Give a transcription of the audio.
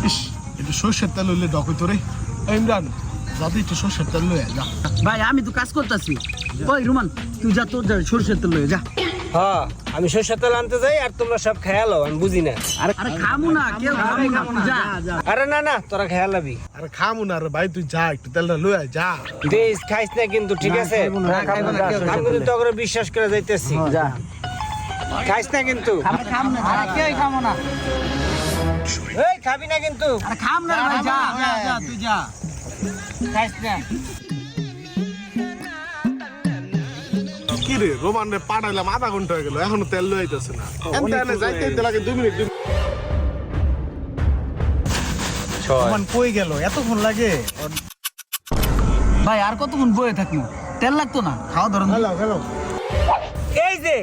ইস একটু সর্ষের তেল হইলে ডক হইতো রে। ইমরান যাতে একটু সর্ষের তেল লয়ে যা। ভাই আমি তো কাজ করতেছি। ওই রুমান তুই যা, তোর সরষের তেল লয়ে যা। হ্যাঁ আমি সরষের তেল আনতে যাই আর তোমরা সব খেয়ালো, আমি বুঝি না। আরে খামু না, কেউ খামু না, তুই যা। আরে না না, তোরা খেয়ালাবি। আরে খামু না রে ভাই, তুই যা একটু তেলটা লয়ে যা। বেশ খাইস না কিন্তু, ঠিক আছে? আমি কিন্তু তোকে বিশ্বাস করে যাইতেছি। যা খাইস না কিন্তু। খাম না, আরে কেউ খামু না। এই খাবি না কিন্তু। আরে খাম না ভাই, যা যা যা, তুই যা। খাইস না। কি রে রোমান রে পাঠাইলাম আধা ঘন্টা হয়ে গেল, এখনো তেল লয়ে আইতেছে না। এনে যাইতে যাইতে লাগে 2 মিনিট। রোমান কই গেল, এতক্ষণ লাগে? ভাই আর কতক্ষণ বয়ে থাকবো? তেল লাগতো না, খাওয়া ধরুন। হ্যালো হ্যালো এই যে